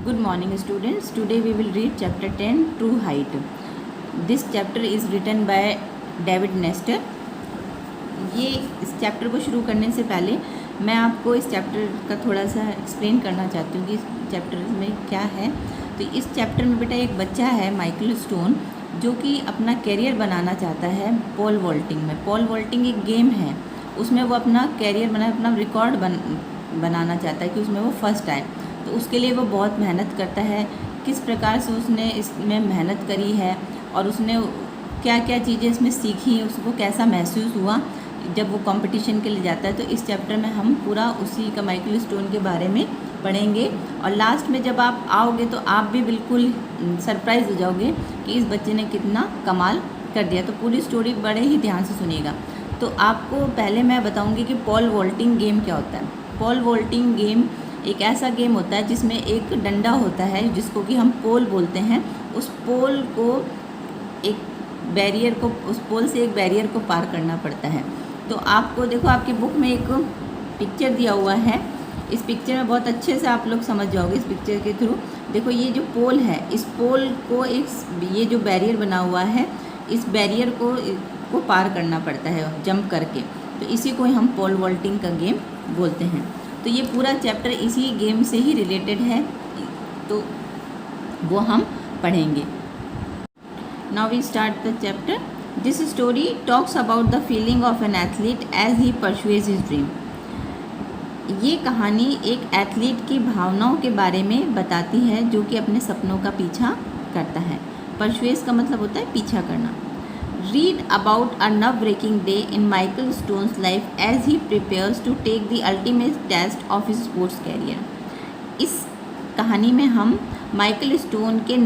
Good morning students. Today we will read chapter 10 True Height. This chapter is written by David Nestor. ये इस chapter को शुरू करने से पहले मैं आपको इस चैप्टर का थोड़ा सा एक्सप्लेन करना चाहती हूँ कि इस चैप्टर में क्या है। तो इस चैप्टर में बेटा एक बच्चा है माइकल स्टोन जो कि अपना करियर बनाना चाहता है पोल वॉल्टिंग में। पोल वॉल्टिंग एक गेम है, उसमें वो अपना करियर अपना रिकॉर्ड बनाना चाहता है कि उसमें वो फर्स्ट आए। तो उसके लिए वो बहुत मेहनत करता है। किस प्रकार से उसने इसमें मेहनत करी है और उसने क्या क्या चीज़ें इसमें सीखी, उसको कैसा महसूस हुआ जब वो कंपटीशन के लिए जाता है। तो इस चैप्टर में हम पूरा उसी का माइकल स्टोन के बारे में पढ़ेंगे और लास्ट में जब आप आओगे तो आप भी बिल्कुल सरप्राइज़ हो जाओगे कि इस बच्चे ने कितना कमाल कर दिया। तो पूरी स्टोरी बड़े ही ध्यान से सुनिएगा। तो आपको पहले मैं बताऊंगी कि पोल वॉल्टिंग गेम क्या होता है। पोल वॉल्टिंग गेम एक ऐसा गेम होता है जिसमें एक डंडा होता है जिसको कि हम पोल बोलते हैं। उस पोल को एक बैरियर को उस पोल से एक बैरियर को पार करना पड़ता है। तो आपको देखो आपकी बुक में एक पिक्चर दिया हुआ है। इस पिक्चर में बहुत अच्छे से आप लोग समझ जाओगे इस पिक्चर के थ्रू। देखो ये जो पोल है, इस पोल को ये जो बैरियर बना हुआ है, इस बैरियर को पार करना पड़ता है जंप करके। तो इसी को हम पोल वॉल्टिंग का गेम बोलते हैं। तो ये पूरा चैप्टर इसी गेम से ही रिलेटेड है, तो वो हम पढ़ेंगे। Now we start the chapter. This story talks about the feeling of an athlete as he pursues his dream. ये कहानी एक एथलीट की भावनाओं के बारे में बताती है जो कि अपने सपनों का पीछा करता है। परस्यूज का मतलब होता है पीछा करना। Read about a nerve-wracking day in Michael Stone's life as he prepares to take the ultimate test of his sports career. इस कहानी में हम माइकल स्टोन के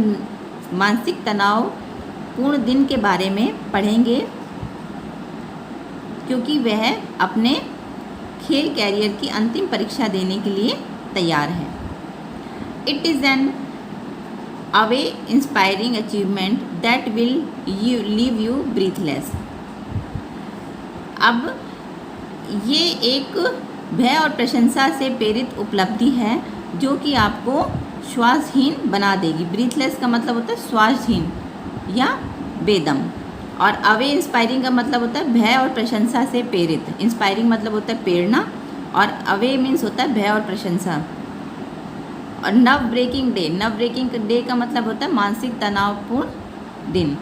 मानसिक तनाव पूर्ण दिन के बारे में पढ़ेंगे क्योंकि वह अपने खेल कैरियर की अंतिम परीक्षा देने के लिए तैयार है। It is an away inspiring achievement that will leave you breathless. अब ये एक भय और प्रशंसा से प्रेरित उपलब्धि है जो कि आपको श्वासहीन बना देगी। ब्रीथलेस का मतलब होता है श्वासहीन या बेदम। और अवे इंस्पायरिंग का मतलब होता है भय और प्रशंसा से प्रेरित। इंस्पायरिंग मतलब होता है प्रेरणा और अवे मीन्स होता है भय और प्रशंसा। और नर्व ब्रेकिंग डे का मतलब होता है मानसिक तनावपूर्ण दिन।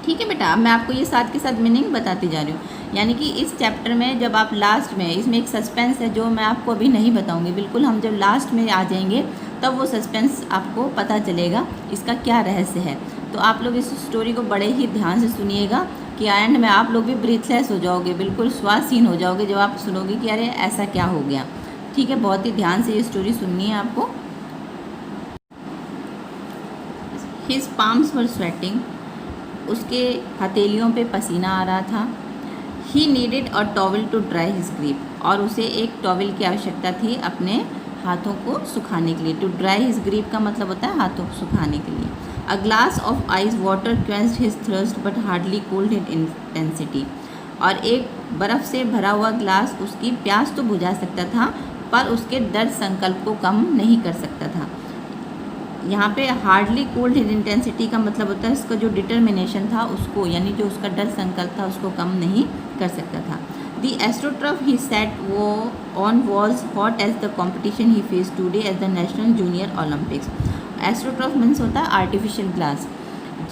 ठीक है बेटा, अब मैं आपको ये साथ के साथ मीनिंग बताती जा रही हूँ। यानी कि इस चैप्टर में जब आप लास्ट में, इसमें एक सस्पेंस है जो मैं आपको अभी नहीं बताऊँगी। बिल्कुल हम जब लास्ट में आ जाएंगे तब वो सस्पेंस आपको पता चलेगा इसका क्या रहस्य है। तो आप लोग इस स्टोरी को बड़े ही ध्यान से सुनिएगा कि एंड में आप लोग भी ब्रीथलेस हो जाओगे, बिल्कुल श्वासहीन हो जाओगे जब आप सुनोगे कि अरे ऐसा क्या हो गया। ठीक है, बहुत ही ध्यान से ये स्टोरी सुननी है आपको। His palms were sweating. उसके हथेलियों पे पसीना आ रहा था। He needed a towel to dry his grip. और उसे एक टॉवल की आवश्यकता थी अपने हाथों को सुखाने के लिए। To dry his grip का मतलब होता है हाथों को सुखाने के लिए। A glass of ice water quenched his thirst but hardly cooled his intensity. और एक बर्फ़ से भरा हुआ ग्लास उसकी प्यास तो बुझा सकता था पर उसके दर्द संकल्प को कम नहीं कर सकता था। यहाँ पे हार्डली कूल्ड हिज इंटेंसिटी का मतलब होता है इसका जो डिटर्मिनेशन था उसको, यानी जो उसका डर संकल्प था उसको कम नहीं कर सकता था। द एस्ट्रोट्रफ ही सेट वो on was hot as the competition he face today as the national junior Olympics. Astroturf means होता है आर्टिफिशियल ग्लास।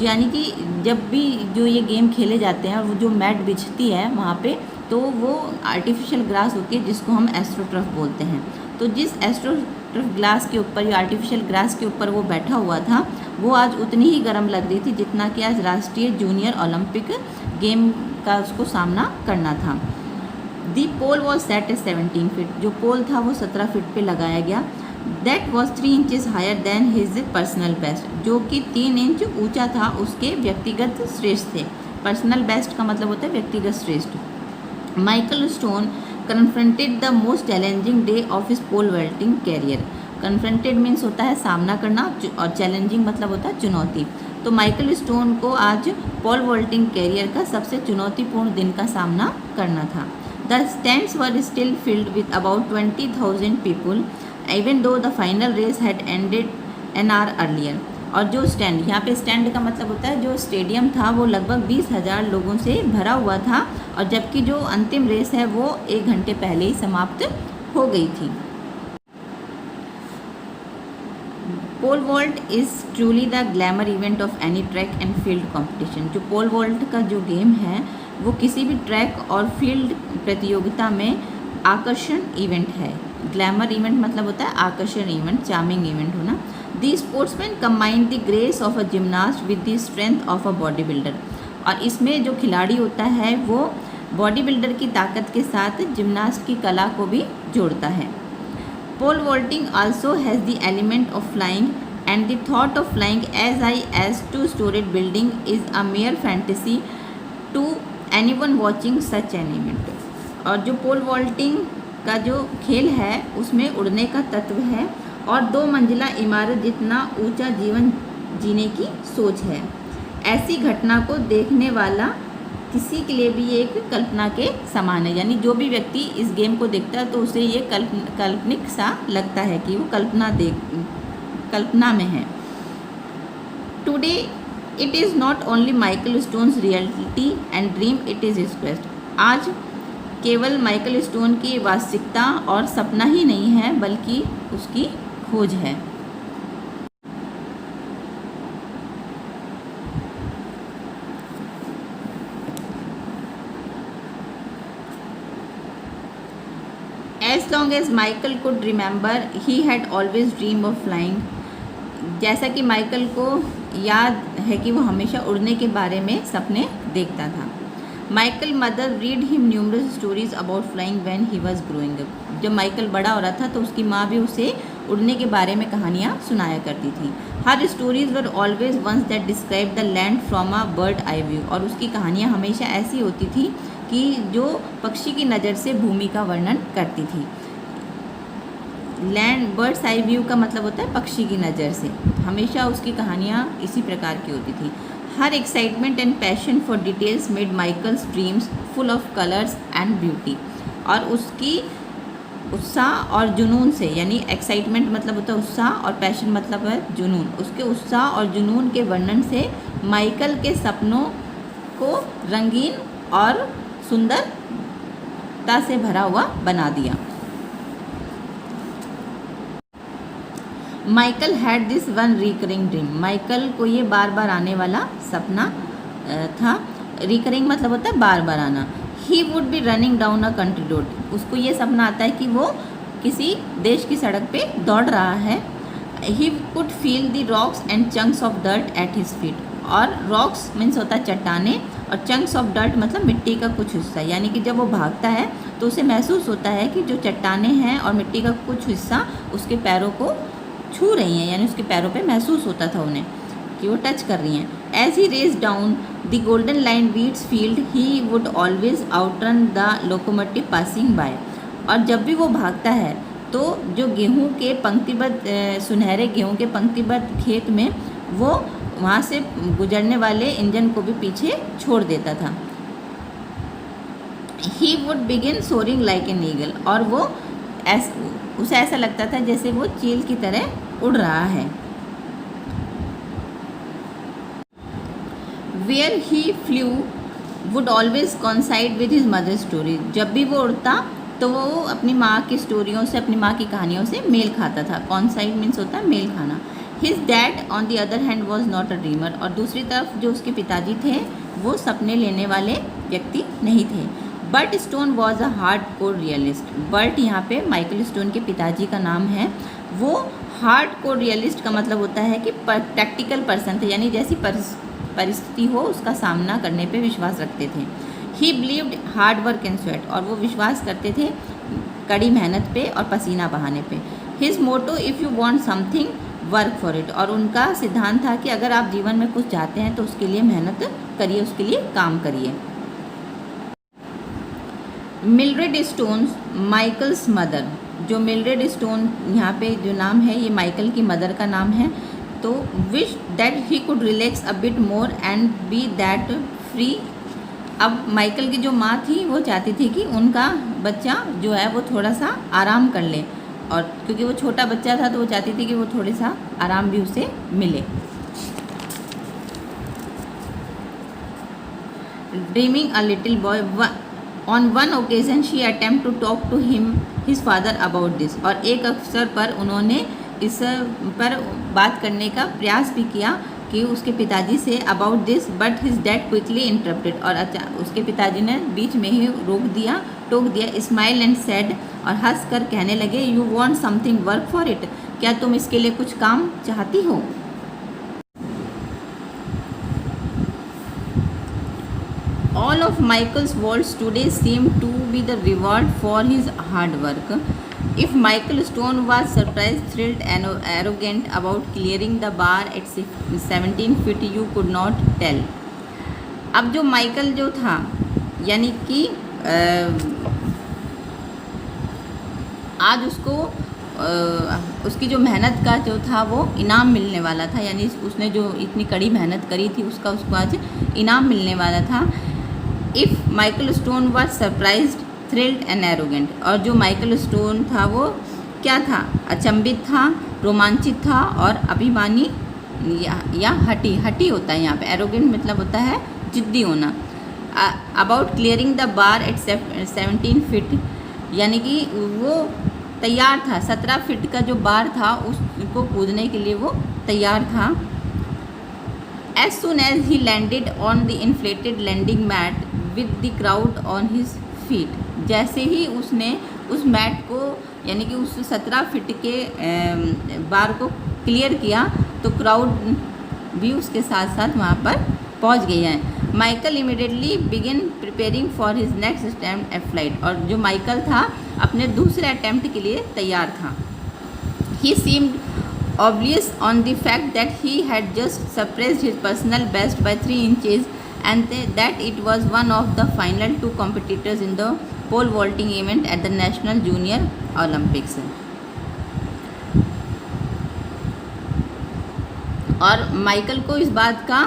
यानी कि जब भी जो ये गेम खेले जाते हैं और वो जो मैट बिछती है वहाँ पे, तो वो आर्टिफिशियल ग्लास होती है जिसको हम एस्ट्रोट्रफ बोलते हैं। तो जिस एस्ट्रोट्रफ ग्लास के ऊपर या आर्टिफिशियल ग्लास के ऊपर वो बैठा हुआ था वो आज उतनी ही गर्म लग रही थी जितना कि आज राष्ट्रीय जूनियर ओलंपिक गेम का उसको सामना करना था। The pole was set at 17 feet. जो पोल था वो 17 फीट पे लगाया गया। That was 3 inches higher than his personal best. जो कि 3 इंच ऊंचा था उसके व्यक्तिगत श्रेष्ठ थे। पर्सनल बेस्ट का मतलब होता है व्यक्तिगत श्रेष्ठ। Michael Stone confronted the most challenging day of his pole vaulting career. Confronted means होता है सामना करना और चैलेंजिंग मतलब होता है चुनौती। तो माइकल स्टोन को आज पोल वॉल्टिंग कैरियर का सबसे चुनौतीपूर्ण दिन का सामना करना था। The stands were still filled with about 20,000 people even though the final race had ended an hour earlier. और जो स्टैंड, यहाँ पे स्टैंड का मतलब होता है जो स्टेडियम था वो लगभग 20,000 लोगों से भरा हुआ था, और जबकि जो अंतिम रेस है वो 1 घंटे पहले ही समाप्त हो गई थी। Pole vault is truly the glamour event of any track and field competition. जो पोल वॉल्ट का जो गेम है वो किसी भी ट्रैक और फील्ड प्रतियोगिता में आकर्षण इवेंट है। ग्लैमर इवेंट मतलब होता है आकर्षण इवेंट, चार्मिंग इवेंट होना। The sportsman combine the grace of a gymnast with the strength of a body builder. और इसमें जो खिलाड़ी होता है वो बॉडी बिल्डर की ताकत के साथ जिमनास्ट की कला को भी जोड़ता है। Pole vaulting also has the element of flying and the thought of flying as high as 2-storied building is a mere fantasy to anyone watching such an event. और जो पोल वॉल्टिंग का जो खेल है उसमें उड़ने का तत्व है और 2 मंजिला इमारत जितना ऊंचा जीवन जीने की सोच है। ऐसी घटना को देखने वाला किसी के लिए भी ये एक कल्पना के समान है, यानी जो भी व्यक्ति इस गेम को देखता है तो उसे ये काल्पनिक सा लगता है कि वो कल्पना में है। Today it is not only Michael stones reality and dream, it is his quest. आज केवल माइकल स्टोन की वास्तविकता और सपना ही नहीं है बल्कि उसकी खोज है। As long as Michael could remember, he had always dreamed of flying. जैसा कि माइकल को याद है कि वो हमेशा उड़ने के बारे में सपने देखता था। Michael mother read him numerous stories about flying when he was growing up. जब माइकल बड़ा हो रहा था तो उसकी माँ भी उसे उड़ने के बारे में कहानियाँ सुनाया करती थी। Her stories were always ones that describe the land from a bird eye view. और उसकी कहानियाँ हमेशा ऐसी होती थी कि जो पक्षी की नज़र से भूमि का वर्णन करती थी। लैंड बर्ड्स आई व्यू का मतलब होता है पक्षी की नज़र से। हमेशा उसकी कहानियाँ इसी प्रकार की होती थी। हर excitement and passion for details made Michael's dreams full of colours and beauty. और उसकी उत्साह और जुनून से, यानी एक्साइटमेंट मतलब होता है उत्साह और पैशन मतलब है जुनून, उसके उत्साह और जुनून के वर्णन से माइकल के सपनों को रंगीन और सुंदरता से भरा हुआ बना दिया। Michael had this one recurring dream. Michael को ये बार बार आने वाला सपना था। रिकरिंग मतलब होता है बार बार आना। He would be running down a country road. उसको ये सपना आता है कि वो किसी देश की सड़क पे दौड़ रहा है। He could feel the rocks and chunks of dirt at his feet. और रॉक्स मीन्स होता है चट्टाने और चंक्स ऑफ डर्ट मतलब मिट्टी का कुछ हिस्सा, यानी कि जब वो भागता है तो उसे महसूस होता है कि जो चट्टाने हैं और मिट्टी का कुछ हिस्सा उसके पैरों को छू रही हैं, यानी उसके पैरों पे महसूस होता था उन्हें कि वो टच कर रही हैं। As he race down the golden line weeds field he would always outrun the locomotive passing by. और जब भी वो भागता है तो जो गेहूं के पंक्तिबद्ध सुनहरे गेहूं के पंक्तिबद्ध खेत में वो वहाँ से गुजरने वाले इंजन को भी पीछे छोड़ देता था। He would begin soaring like an eagle. और वो उसे ऐसा लगता था जैसे वो चील की तरह उड़ रहा है। Where he flew would always coincide with his mother story. जब भी वो उड़ता तो वो अपनी माँ की स्टोरियों से, अपनी माँ की कहानियों से मेल खाता था। कॉन्साइड मीन्स होता है मेल खाना। His dad on the other hand was not a dreamer. और दूसरी तरफ जो उसके पिताजी थे वो सपने लेने वाले व्यक्ति नहीं थे। Burt Stone was a hard core realist. Burt यहाँ पे माइकल स्टोन के पिताजी का नाम है। वो हार्ड कोर रियलिस्ट का मतलब होता है कि प्रैक्टिकल पर्सन थे, यानी जैसी परिस्थिति हो उसका सामना करने पे विश्वास रखते थे। ही believed hard work and sweat. और वो विश्वास करते थे कड़ी मेहनत पे और पसीना बहाने पे। His motto if you want something work for it. और उनका सिद्धांत था कि अगर आप जीवन में कुछ चाहते हैं तो उसके लिए मेहनत करिए, उसके लिए काम करिए। Mildred Stone's Michael's mother. जो मिल्ड्रेड स्टोन यहाँ पे जो नाम है ये माइकल की मदर का नाम है। तो wish that he could relax a bit more and be that free. अब माइकल की जो माँ थी वो चाहती थी कि उनका बच्चा जो है वो थोड़ा सा आराम कर ले और क्योंकि वो छोटा बच्चा था तो वो चाहती थी कि वो थोड़ा सा आराम भी उसे मिले। Dreaming a little boy, on one occasion she attempt to talk to him his father about this, और एक अवसर पर उन्होंने इस पर बात करने का प्रयास भी किया कि उसके पिताजी say about this, but his dad quickly interrupted, और उसके पिताजी ने बीच में ही टोक दिया, स्माइल एंड सेड, और हंस कर कहने लगे, you want something, work for it, क्या तुम इसके लिए कुछ काम चाहती हो। All of Michael's waltz today seemed to be the reward for his hard work. If Michael Stone was surprised, thrilled and arrogant about clearing the bar at 17 feet, you could not tell. अब जो Michael जो था, यानी कि आज उसको उसकी जो मेहनत का जो था वो इनाम मिलने वाला था, यानी उसने जो इतनी कड़ी मेहनत करी थी उसका उसको आज इनाम मिलने वाला था। If Michael stone was surprised, thrilled and arrogant, और जो माइकल स्टोन था वो क्या था, अचंभित था, रोमांचित था और अभिमानी या हटी होता है यहाँ पे, एरोगेंट मतलब होता है जिद्दी होना। About clearing the bar at 17 feet, यानी कि वो तैयार था, 17 फीट का जो बार था उसको कूदने के लिए वो तैयार था। As soon as he landed on the inflated landing mat with the crowd on his feet, जैसे ही उसने उस मैट को, यानी कि उस 17 फीट के बार को क्लियर किया तो क्राउड भी उसके साथ साथ वहाँ पर पहुँच गई है। Michael immediately begin preparing for his next attempt at flight, और जो माइकल था अपने दूसरे अटेम्प्ट के लिए तैयार था। ही seemed obvious on the fact that he had just surpassed his personal best by 3 inches and that it was one of the final 2 competitors in the pole vaulting event at the National Junior Olympics. और Michael को इस बात का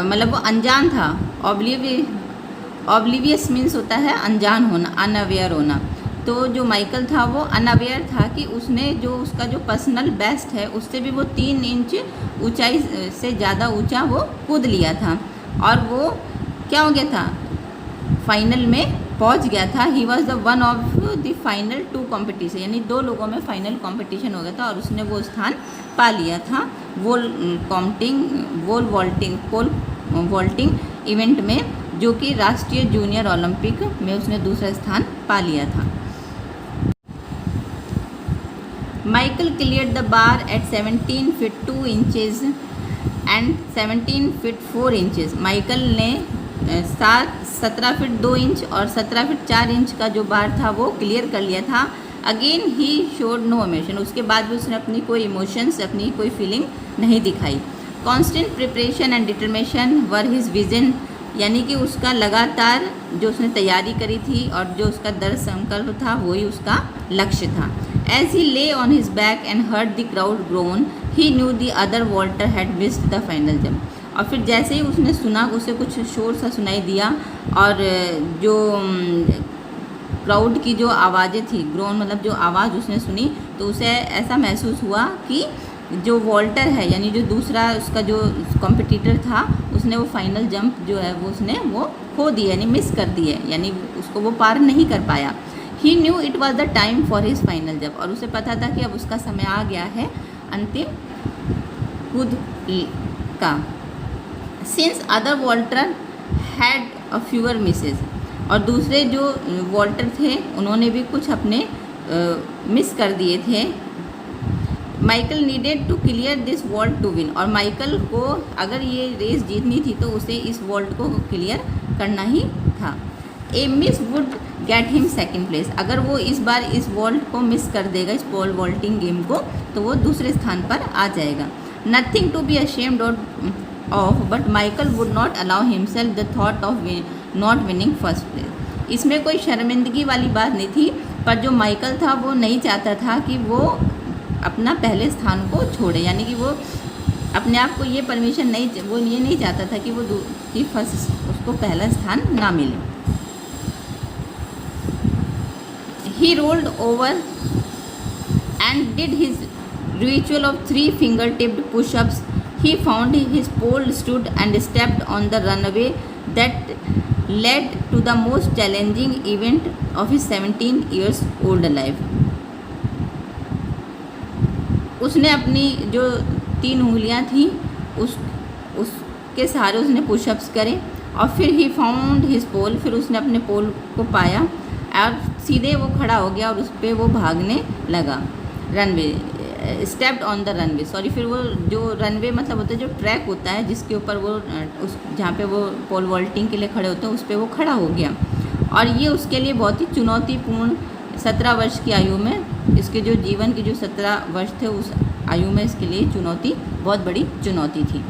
मतलब वो अनजान था, oblivious means होता है अनजान होना, अनअवेयर होना। तो जो माइकल था वो अनअवेयर था कि उसने जो उसका जो पर्सनल बेस्ट है उससे भी वो 3 इंच ऊंचाई से ज़्यादा ऊंचा वो कूद लिया था, और वो क्या हो गया था, फाइनल में पहुंच गया था। He was the one of the final 2 competition, यानी 2 लोगों में फाइनल कॉम्पिटिशन हो गया था और उसने वो स्थान पा लिया था पोल वॉल्टिंग इवेंट में, जो कि राष्ट्रीय जूनियर ओलंपिक में उसने दूसरा स्थान पा लिया था। Michael cleared the bar at 17 feet 2 inches and 17 feet 4 inches. Michael ने 17 फीट 2 इंच और 17 फीट 4 इंच का जो बार था वो क्लियर कर लिया था। Again he showed no emotion, उसके बाद भी उसने अपनी कोई इमोशंस, अपनी कोई फीलिंग नहीं दिखाई। Constant preparation and determination were his vision, यानी कि उसका लगातार जो उसने तैयारी करी थी और जो उसका दृढ़ संकल्प था वही उसका लक्ष्य था। एज ही ले on his back and heard the crowd grown, he new the other vaulter had missed the final jump. और फिर जैसे ही उसने सुना, उसे कुछ शोर सा सुनाई दिया और जो क्राउड की जो आवाज़ें थी, ग्रोन मतलब जो आवाज़ उसने सुनी, तो उसे ऐसा महसूस हुआ कि जो वॉल्टर है, यानी जो दूसरा उसका जो कॉम्पिटिटर था, उसने वो फाइनल जंप जो है वो उसने वो खो दिया, यानी मिस कर दी है, यानी उसको वो पार नहीं कर पाया। He knew it was the time for his final jump, और उसे पता था कि अब उसका समय आ गया है अंतिम कूद का। Since other vaulter had a fewer misses, और दूसरे जो वॉल्टर थे उन्होंने भी कुछ अपने मिस कर दिए थे। Michael needed to clear this vault to win, और माइकल को अगर ये रेस जीतनी थी तो उसे इस वॉल्ट को क्लियर करना ही था। A miss would get him second place, अगर वो इस बार इस वॉल्ट को मिस कर देगा, इस पोल वॉल्टिंग गेम को, तो वो दूसरे स्थान पर आ जाएगा। Nothing to be ashamed of, but Michael would not allow himself the thought of not winning first place. इसमें कोई शर्मिंदगी वाली बात नहीं थी, पर जो माइकल था वो नहीं चाहता था कि वो अपना पहले स्थान को छोड़े, यानी कि वो अपने आप को ये परमिशन नहीं, वो ये नहीं चाहता था कि वो कि फर्स्ट उसको पहला स्थान ना मिले। He rolled over and did his ritual of 3 finger-tipped push-ups. He found his pole stood and stepped on the runway that led to the most challenging event of his 17 years old life. उसने अपनी जो 3 उंगलियां थी उसके सहारे उसने pushups करे और फिर ही फाउंड हिज पोल, फिर उसने अपने पोल को पाया और सीधे वो खड़ा हो गया और उस पर वो भागने लगा। Runway stepped on the runway, sorry, फिर वो जो रनवे मतलब होता है जो ट्रैक होता है जिसके ऊपर वो उस जहाँ पे वो पोल वॉल्टिंग के लिए खड़े होते हैं उस पर वो खड़ा हो गया। और ये उसके लिए बहुत ही चुनौतीपूर्ण 17 वर्ष की आयु में, इसके जो जीवन के जो 17 वर्ष थे उस आयु में इसके लिए चुनौती, बहुत बड़ी चुनौती थी।